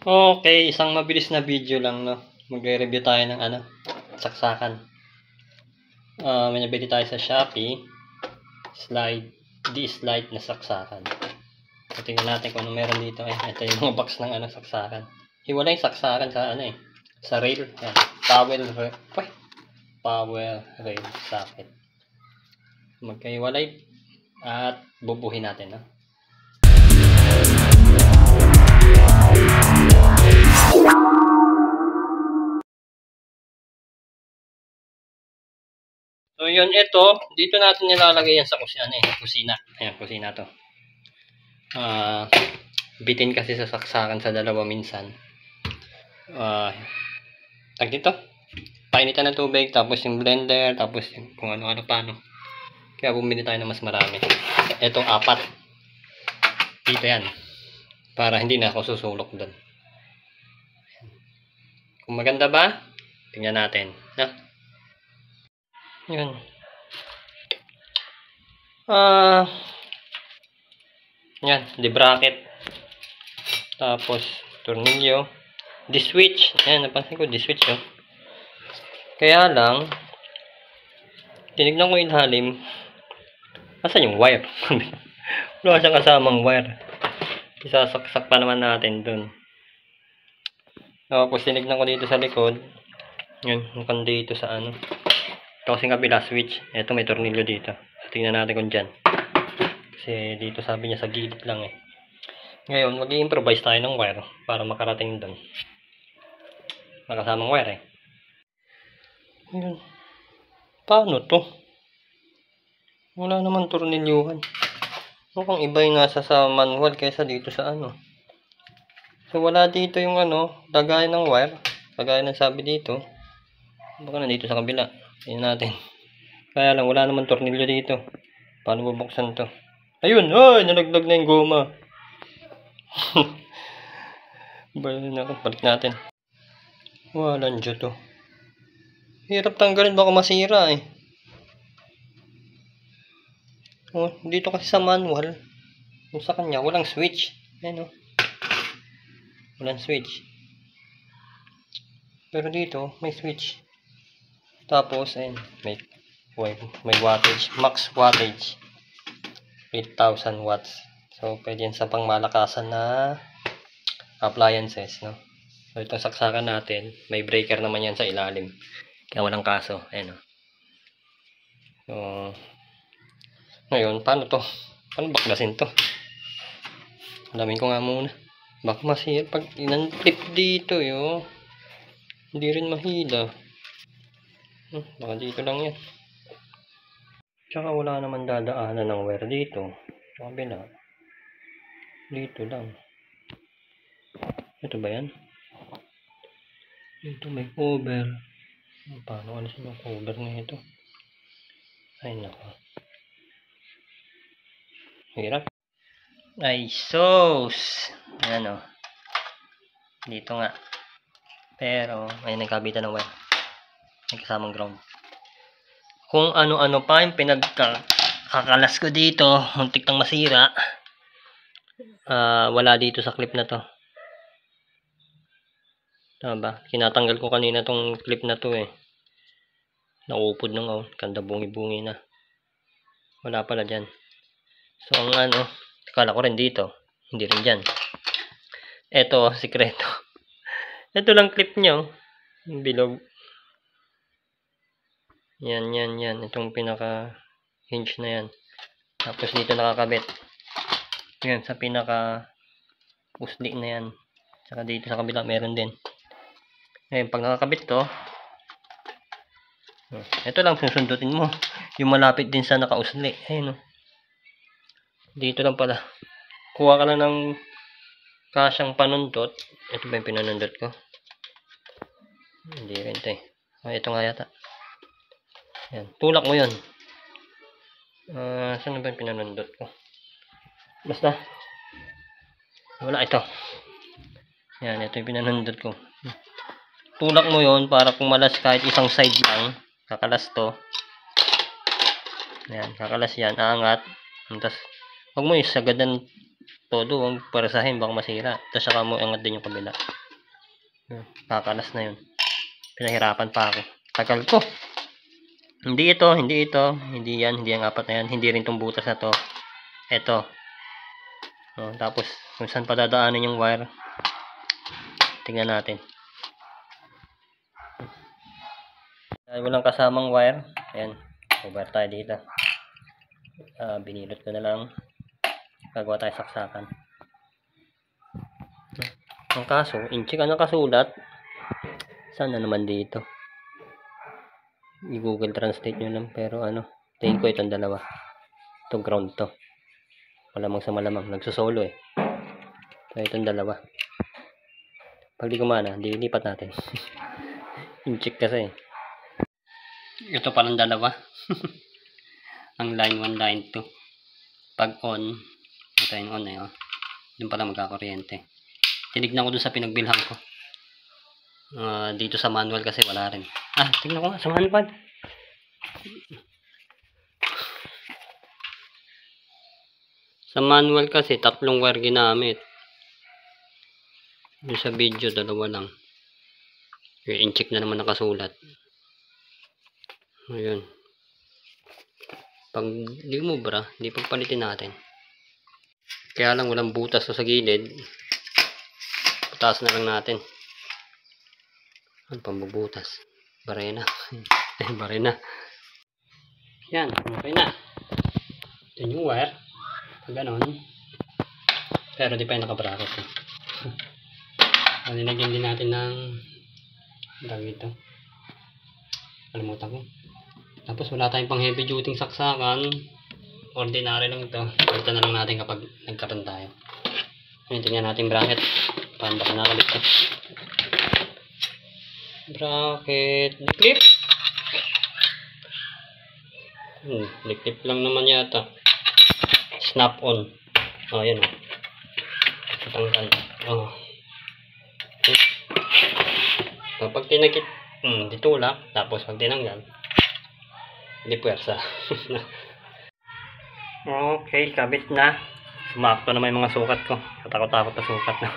Okay, isang mabilis na video lang 'no. Magre-review tayo ng saksakan. May nabili tayo sa Shopee, slide na saksakan. So, tingnan natin kung ano meron dito. Ito yung mga box ng saksakan. Hiwalay yung saksakan sa sa rail. Yan, power rail socket. Magkahiwalay at bubuhin natin, no. So yun, ito, dito natin nilalagay yan sa kusina. Ayan, kusina to. Bitin kasi sa saksakan sa dalawa minsan. Tag dito, painitan ng tubig, tapos yung blender, tapos yung kung ano-ano pa, no. Kaya bumili tayo ng mas marami. Etong 4. Dito yan. Para hindi na ako susulok doon. Kung maganda ba, tingnan natin. No? Yun. Yan, di bracket. Tapos, tornilyo. Di switch. Ayan, napansin ko, di switch yun. Kaya lang, tinignan ko yung ilalim. Asan yung wire? Wala siyang kasamang wire. Isasaksak pa naman natin dun. Tapos, tinignan ko dito sa likod. Yun, mukhang dito sa ito kasing kabila, switch. Ito may tornilyo dito. So, tingnan natin kung dyan. Kasi dito sabi niya sa gilid lang eh. Ngayon, mag-i-improvise tayo ng wire para makarating doon. Nakasamang wire eh. Yun. Paano to? Wala naman tornilyuhan. Mukhang iba yung nasa sa manual kaysa dito sa So, wala dito yung lagayan ng wire. Lagayan ng sabi dito. Baka nandito sa kabila. Tingnan natin. Kaya lang, wala naman tornilyo dito. Paano bubuksan to? Ayun! Ay! Nalaglag na yung goma. Balik natin. Walang dyo to. Hirap tanggalin, baka masira eh. Oh, dito kasi sa manual, yung sa kanya, walang switch. Ayan o. Walang switch. Pero dito, may switch. Tapos, ayan, may wattage. Max wattage. 8,000 watts. So, pwede yan sa pangmalakasan na appliances, no? So, itong saksakan natin, may breaker naman yan sa ilalim. Kaya walang kaso. Ayan o. So, ngayon, paano to? Paano baklasin to? Alamin ko nga muna. Baka masira pag inantrip dito yo. Hindi rin mahila. Baka dito lang yan. Tsaka wala naman dadaanan ng wire dito. Sabi na. Dito lang. Ito ba yan? Dito may cover. Paano alisin yung cover na ito? Ay nako. Hirap. Ay sos. Ayan o. Dito nga. Pero may nagkabitan ng wire. May kasamang ground. Kung ano-ano pa yung pinagkakalas ko dito, muntik nang masira. Wala dito sa clip na to. Tama ba? Kinatanggal ko kanina tong clip na to eh. Naupod nung kanda bungi-bungi na. Wala pala dyan. So ang kala ko rin dito. Hindi rin dyan. Eto, sikreto. Ito lang clip nyo. Yung bilog. Yan. Itong pinaka hinge na yan. Tapos dito nakakabit. Yan, sa pinaka pusli na yan. Saka dito sa kabila meron din. Ngayon, pag nakakabit to, ito lang susundutin mo. Yung malapit din sa nakausli. Ayun o. Dito lang pala. Kuha ka lang ng kasyang panundot. Ito ba yung pinanundot ko? Hindi rin ito eh. Ito nga yata. Yan. Tulak mo yun. Saan ba yung pinanundot ko? Basta. Wala ito. Yan. Ito yung pinanundot ko. Tulak mo yun para kumalas kahit isang side lang. Kakalas to. Yan. Kakalas yan. Aangat. Tapos, huwag mo isagadan todo, huwag parasahin, baka masira. Tapos saka mo angat din yung kabila. Kakalas na yun. Pinahirapan pa ako. Tagal ko. Hindi ito, hindi ito. Hindi yan, hindi ang apat na yan. Hindi rin tong butas na to. Ito. Tapos, kung saan pa dadaanin yung wire. Tingnan natin. Dahil walang kasamang wire. Ayan. Cover tayo dito. Binilot ko na lang. Gagawa tayo saksakan. Ang kaso, inchik ang nakasulat. Saan na naman dito? I-Google Translate nyo lang. Pero tingin ko itong dalawa. Itong ground to. Malamang sa malamang. Nagsusolo eh. So itong dalawa. Pag di kumana, dilipat natin. Inchik kasi. Ito palang dalawa. Ang line 1, line 2. Pag on, ito yung on eh. Doon pala magkakuryente. Tinignan ko dun sa pinagbilhan ko. Dito sa manual kasi wala rin. Tingnan ko nga sa manual. Sa manual kasi, 3 wire ginamit. Yung sa video, 2 lang. Yung incheck na naman nakasulat. Ayun. Pag di mo bra, di pagpalitin natin. Kaya lang walang butas sa gilid. Putaas na lang natin. Ano pambubutas? Barena. Barena. Yan, okay na. Ito yung wire. Pag ganon. Pero di pa yung nakabracket. Nilagyan din natin ng ito. Kalimutan ko. Tapos wala tayong pang heavy duty saksakan. Ordinary lang ito. Palitan na lang natin kapag nagkaroon tayo. Ngayon tingnan natin bracket. Paano ba nakalit ito? Bracket. Liklip. Liklip lang naman yata. Snap on. Ayan o. Patanggal. Pag tinagit, ditulak. Tapos pag tinanggal, hindi puwersa. Okay, kabit na. Sumakto naman yung mga sukat ko. Katakot-takot na sukat na.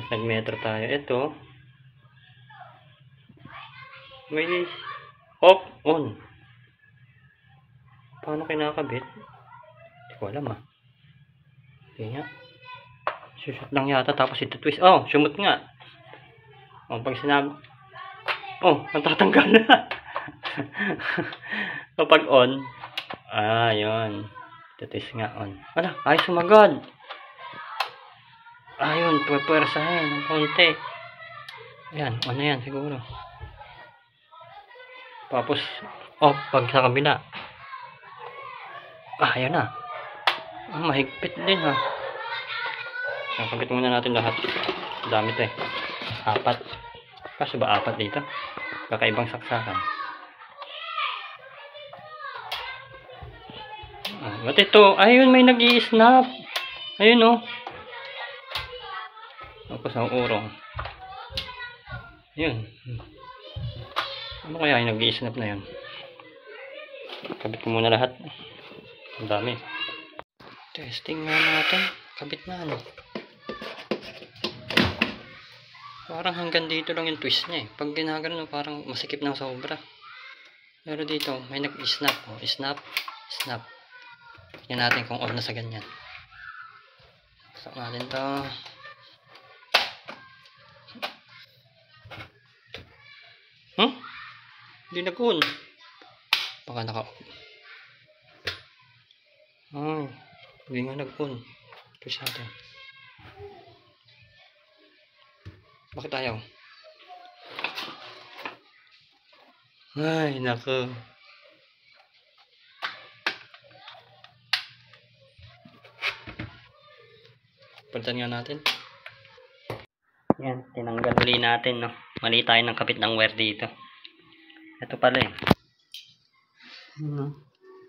Nag-metro tayo. Ito. May off, on. Paano kinakabit? Hindi ko alam Hindi nga. Sushoot lang yata tapos ito twist. Sumot nga. Pag sinabi. Natatanggal na. Kapag on. Yun. Ito-twist nga on. Ay sumagad. Yun. Pwersahin ng konti. Ayan. On na yan siguro. Tapos, pag sa kabila. Ayan na. Mahigpit din Nakabit muna natin lahat. Dami ito 4. Kasi ba 4 dito? Kakaibang saksakan. Ba't ito? Ayun, may nag-i-snap. Ayun Tapos ang urong. Ayun. Ano kaya yung nag-i-snap na yun? Kabit ko muna lahat. Ang dami. Testing nga natin. Kabit na Parang hanggang dito lang yung twist niya Pag ginagano parang masikip ng sobra. Pero dito may nag-snap snap, snap. Tingnan natin kung on na sa ganyan. Saksak natin to. Hindi nag-on. Baka naka-off. Hindi nga nag-on. Twist natin. Bakit ayaw? Ay, nako. Palitan nga natin. Yan, tinanggal uli natin, Mali tayo ng kapit ng wire dito. Ito pala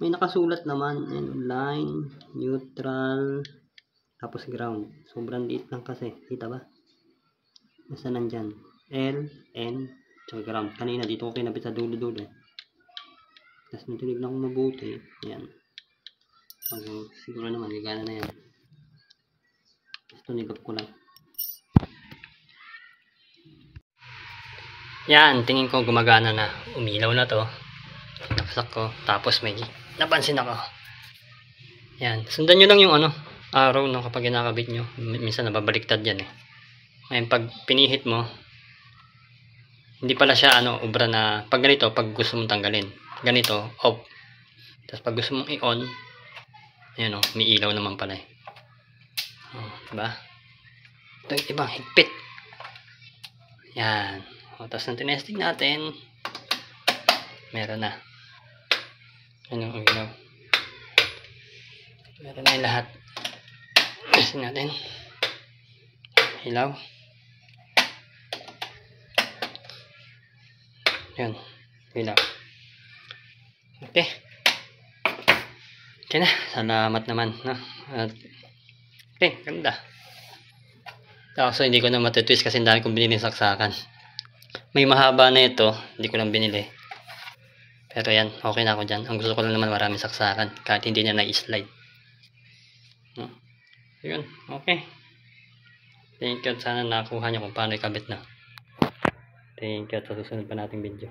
May nakasulat naman. Line, neutral, tapos ground. Sobrang liit lang kasi. Kita ba? Basta nandyan. L, N, tsaka ground. Kanina dito ko kinabit sa dulo-dulo. Tapos nung tinignan ko mabuti. Yan. Siguro naman, gagana na yan. Tunikot ko lang. Yan, tingin ko gumagana na. Umilaw na to. Nakasak ko. Tapos may napansin ako. Yan. Sundan nyo lang yung araw no, kapag kinakabit nyo. Minsan nababaliktad yan eh. Ngayon pag pinihit mo, hindi pala siya ubra na pag ganito, pag gusto mong tanggalin. Ganito, off. Tapos pag gusto mong i-on, ayan o, may ilaw naman pala eh. Diba? Ito yung ibang higpit. Yan. Tapos nang tinesting natin, meron na. Ano ang ilaw? Meron na yung lahat. Testing natin. Ilaw. Yan. Ilaw. Okay. Okay na. Salamat naman. No? At, okay. Ganda. So, hindi ko na matitwist kasi dahil kong binili saksakan. May mahaba na ito. Hindi ko lang binili. Pero yan. Okay na ako dyan. Ang gusto ko lang naman maraming saksakan. Kahit hindi niya na-slide. No? Yun. Okay. Thank you. Sana nakuha niyo kung paano ikabit na. Thank you. At sa susunod pa nating video.